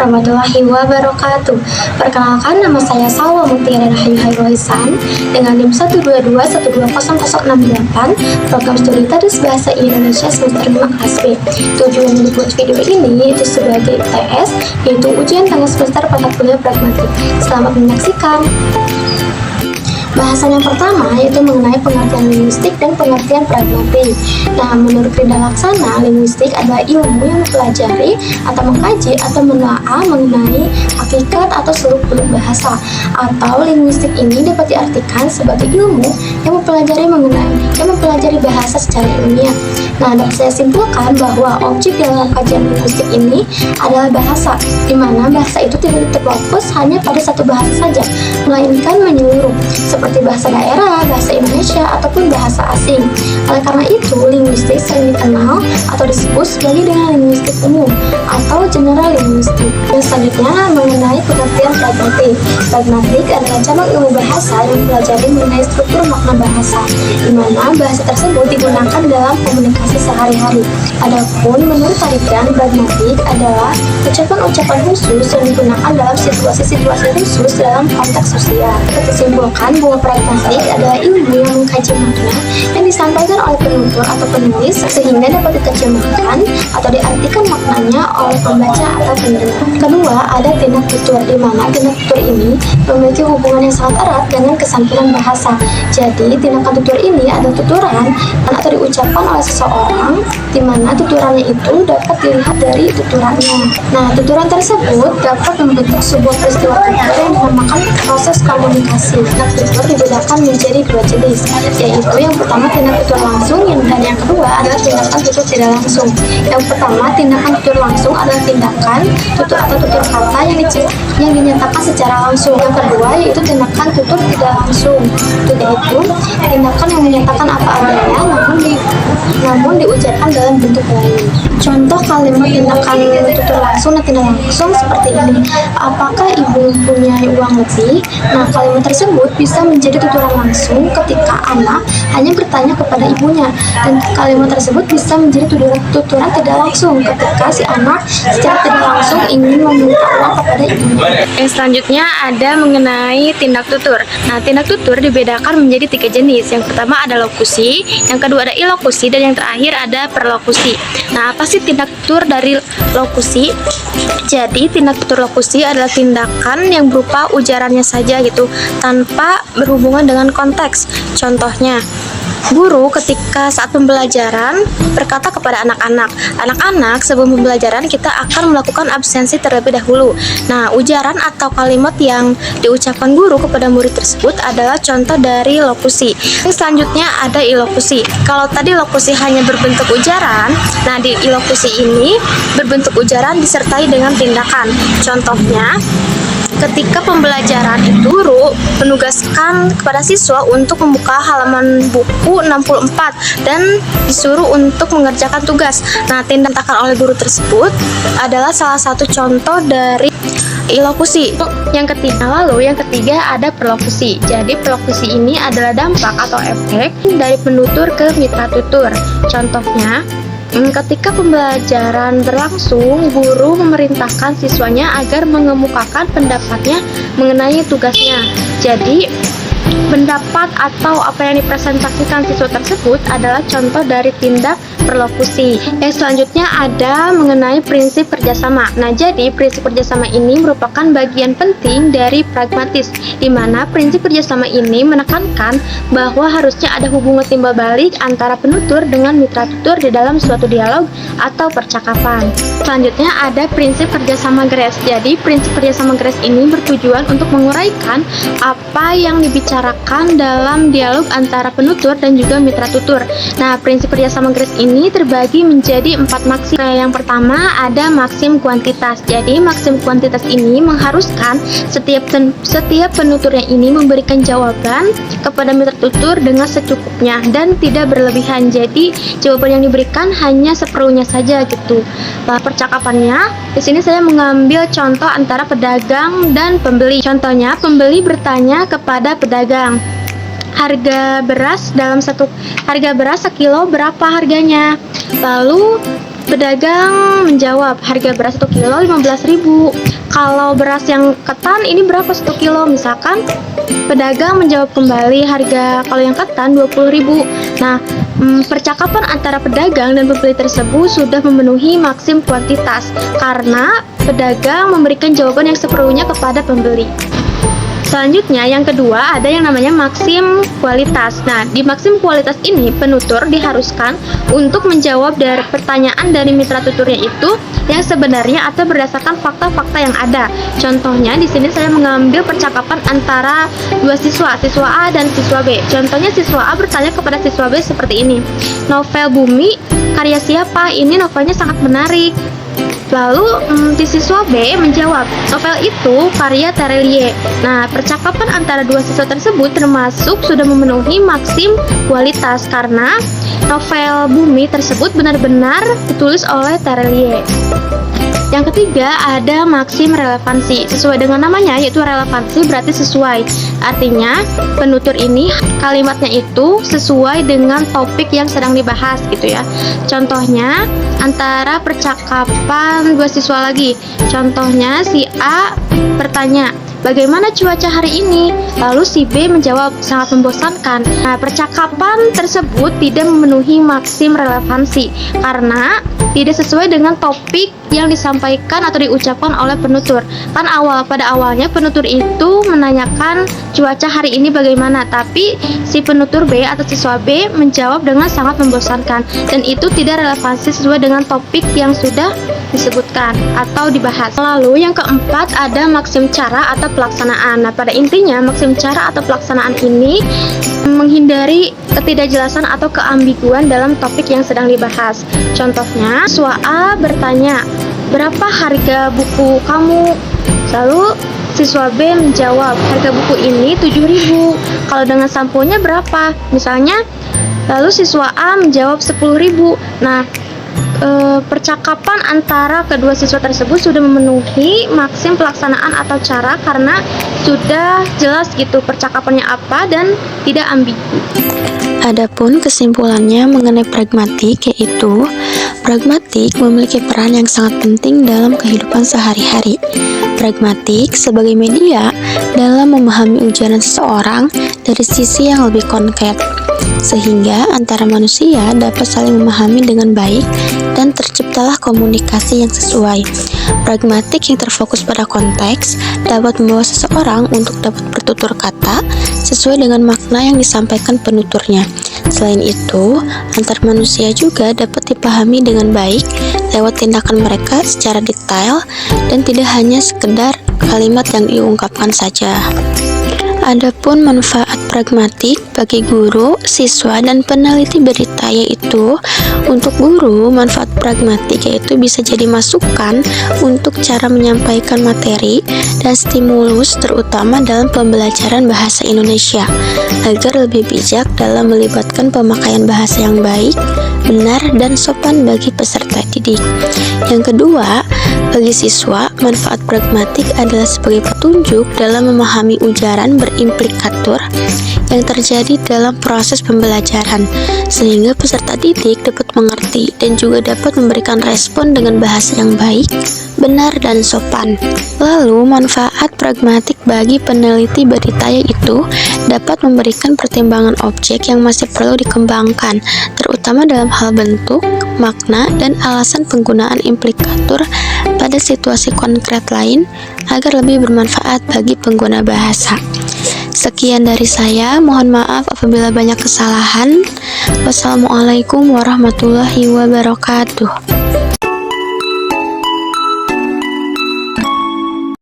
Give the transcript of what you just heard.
warahmatullahi wabarakatuh. Perkenalkan, nama saya Salwa Mutiara Rahayu Hairohisan dengan NIM 122120068, program studi Tadus Bahasa Indonesia semester 5 kelas B. Tujuan membuat video ini itu sebagai UTS, yaitu ujian tengah semester mata kuliah pragmatik. Selamat menyaksikan. Bahasan yang pertama yaitu mengenai pengertian linguistik dan pengertian pragmatik. Nah, menurut Rinda Laksana, linguistik adalah ilmu yang mempelajari atau mengkaji atau menelaah mengenai hakikat atau seluk-beluk bahasa. Atau linguistik ini dapat diartikan sebagai ilmu yang mempelajari bahasa secara ilmiah. Nah, dapat saya simpulkan bahwa objek dalam kajian linguistik ini adalah bahasa, di mana bahasa itu tidak terfokus hanya pada satu bahasa saja, melainkan menyeluruh, seperti bahasa daerah, bahasa Indonesia, ataupun bahasa asing. Oleh karena itu, linguistik sering dikenal atau disebut sebagai dengan linguistik umum atau general linguistik. Dan selanjutnya mengenai pengertian pragmatik. Pragmatik adalah cabang ilmu bahasa yang mempelajari mengenai struktur makna bahasa, di mana bahasa tersebut digunakan dalam komunikasi sehari-hari. Adapun menurut Tarigan, pragmatik adalah ucapan-ucapan khusus yang digunakan dalam situasi-situasi khusus dalam konteks sosial. Dapat disimpulkan bahwa pragmatik adalah ilmu yang mengkaji makna yang disampaikan oleh penutur atau penulis sehingga dapat diterjemahkan atau diartikan maknanya oleh pembaca atau pendengar. Kedua, ada tindak tutur, di mana tindak tutur ini memiliki hubungan yang sangat erat dengan kesantunan bahasa. Jadi, tindakan tutur ini adalah tuturan atau diucapkan oleh seseorang, di mana tuturannya itu dapat dilihat dari tuturannya. Nah, tuturan tersebut dapat membentuk sebuah peristiwa tutur yang dinamakan proses komunikasi. Tindak tutur dibedakan menjadi dua jenis, yaitu yang pertama tindak tutur langsung dan yang kedua adalah tindakan tutur tidak langsung. Yang pertama, tindakan tutur langsung adalah tindakan tutur atau tutur kata yang dinyatakan secara langsung. Yang kedua yaitu tindakan tutur tidak langsung, yaitu tindakan yang menyatakan apa adanya namun diucapkan dalam bentuk lain. Contoh kalimat tindakan tutur langsung dan tidak langsung seperti ini. Apakah ibu mempunyai uang lebih? Nah, kalimat tersebut bisa menjadi tuturan langsung ketika anak hanya bertanya kepada ibunya, dan kalimat tersebut bisa menjadi tuturan tidak langsung ketika si anak secara tidak langsung ingin meminta uang kepada ibunya. Yang selanjutnya ada mengenai tindak tutur. Nah, tindak tutur dibedakan menjadi tiga jenis. Yang pertama ada lokusi, yang kedua ada ilokusi, dan yang terakhir ada perlokusi. Nah, apa sih tindak tutur dari lokusi? Jadi, tindak tutur lokusi adalah tindakan yang berupa ujarannya saja gitu, tanpa berhubungan dengan konteks. Contohnya, guru ketika saat pembelajaran berkata kepada anak-anak sebelum pembelajaran kita akan melakukan absensi terlebih dahulu. Nah, ujaran atau kalimat yang diucapkan guru kepada murid tersebut adalah contoh dari lokusi. Yang selanjutnya ada ilokusi. Kalau tadi lokusi hanya berbentuk ujaran, nah di ilokusi ini berbentuk ujaran disertai dengan tindakan. Contohnya, ketika pembelajaran itu guru menugaskan kepada siswa untuk membuka halaman buku 64 dan disuruh untuk mengerjakan tugas. Nah, tindakan oleh guru tersebut adalah salah satu contoh dari ilokusi. Yang ketiga ada perlokusi. Jadi perlokusi ini adalah dampak atau efek dari penutur ke mitra tutur. Contohnya, ketika pembelajaran berlangsung, guru memerintahkan siswanya agar mengemukakan pendapatnya mengenai tugasnya. Jadi, pendapat atau apa yang dipresentasikan siswa tersebut adalah contoh dari tindak perlokusi. Yang selanjutnya ada mengenai prinsip kerjasama. Nah, jadi prinsip kerjasama ini merupakan bagian penting dari pragmatis, di mana prinsip kerjasama ini menekankan bahwa harusnya ada hubungan timbal balik antara penutur dengan mitra tutur di dalam suatu dialog atau percakapan. Selanjutnya ada prinsip kerjasama GRES. Jadi prinsip kerjasama GRES ini bertujuan untuk menguraikan apa yang dibicarakan dalam dialog antara penutur dan juga mitra tutur. Nah, prinsip kerjasama GRES ini terbagi menjadi 4 maksim. Yang pertama ada maksim kuantitas. Jadi maksim kuantitas ini mengharuskan setiap penuturnya ini memberikan jawaban kepada mitra tutur dengan secukupnya dan tidak berlebihan. Jadi jawaban yang diberikan hanya seperlunya saja gitu. Nah, percakapannya di sini saya mengambil contoh antara pedagang dan pembeli. Contohnya, pembeli bertanya kepada pedagang, harga beras sekilo berapa harganya? Lalu Pedagang menjawab, harga beras 1 kilo 15.000. Kalau beras yang ketan ini berapa 1 kilo? Misalkan pedagang menjawab kembali, harga kalau yang ketan 20.000. Nah, percakapan antara pedagang dan pembeli tersebut sudah memenuhi maksim kuantitas karena pedagang memberikan jawaban yang seperlunya kepada pembeli. Selanjutnya, yang kedua ada yang namanya maksim kualitas. Nah, di maksim kualitas ini penutur diharuskan untuk menjawab dari pertanyaan dari mitra tuturnya itu yang sebenarnya atau berdasarkan fakta-fakta yang ada. Contohnya di sini saya mengambil percakapan antara dua siswa A dan siswa B. Contohnya siswa A bertanya kepada siswa B seperti ini. Novel Bumi karya siapa? Ini novelnya sangat menarik. Lalu si siswa B menjawab, novel itu karya Terelie. Nah, percakapan antara dua siswa tersebut termasuk sudah memenuhi maksim kualitas karena novel Bumi tersebut benar-benar ditulis oleh Terelie. Yang ketiga ada maksim relevansi. Sesuai dengan namanya yaitu relevansi berarti sesuai. Artinya penutur ini kalimatnya itu sesuai dengan topik yang sedang dibahas gitu ya. Contohnya antara percakapan dua siswa lagi. Contohnya si A bertanya, bagaimana cuaca hari ini? Lalu si B menjawab, sangat membosankan. Nah, percakapan tersebut tidak memenuhi maksim relevansi karena tidak sesuai dengan topik yang disampaikan atau diucapkan oleh penutur. Kan pada awalnya penutur itu menanyakan cuaca hari ini bagaimana, tapi si penutur B atau siswa B menjawab dengan sangat membosankan dan itu tidak relevansi sesuai dengan topik yang sudah disebutkan atau dibahas. Lalu yang keempat ada maksim cara atau pelaksanaan. Nah, pada intinya maksim cara atau pelaksanaan ini menghindari ketidakjelasan atau keambiguan dalam topik yang sedang dibahas. Contohnya, siswa A bertanya, berapa harga buku kamu? Lalu siswa B menjawab, harga buku ini 7.000. Kalau dengan samponya berapa? Misalnya, lalu siswa A menjawab 10.000. Nah, percakapan antara kedua siswa tersebut sudah memenuhi maksim pelaksanaan atau cara karena sudah jelas gitu percakapannya apa dan tidak ambigu. Adapun kesimpulannya mengenai pragmatik yaitu pragmatik memiliki peran yang sangat penting dalam kehidupan sehari-hari. Pragmatik sebagai media dalam memahami ujaran seseorang dari sisi yang lebih konkret, sehingga antara manusia dapat saling memahami dengan baik dan terciptalah komunikasi yang sesuai. Pragmatik yang terfokus pada konteks dapat membawa seseorang untuk dapat bertutur kata sesuai dengan makna yang disampaikan penuturnya. Selain itu, antar manusia juga dapat dipahami dengan baik lewat tindakan mereka secara detail dan tidak hanya sekedar kalimat yang diungkapkan saja. Adapun manfaat pragmatik bagi guru, siswa, dan peneliti berita yaitu untuk guru, manfaat pragmatik yaitu bisa jadi masukan untuk cara menyampaikan materi dan stimulus terutama dalam pembelajaran bahasa Indonesia agar lebih bijak dalam melibatkan pemakaian bahasa yang baik, benar, dan sopan bagi peserta didik. Yang kedua, bagi siswa, manfaat pragmatik adalah sebagai petunjuk dalam memahami ujaran berimplikatur yang terjadi dalam proses pembelajaran, sehingga peserta didik dapat mengerti dan juga dapat memberikan respon dengan bahasa yang baik, benar, dan sopan. Lalu, manfaat pragmatik bagi peneliti berita yaitu dapat memberikan pertimbangan objek yang masih perlu dikembangkan, terutama dalam hal bentuk, makna, dan alasan penggunaan implikatur pada situasi konkret lain agar lebih bermanfaat bagi pengguna bahasa. Sekian dari saya, mohon maaf apabila banyak kesalahan. Wassalamualaikum warahmatullahi wabarakatuh.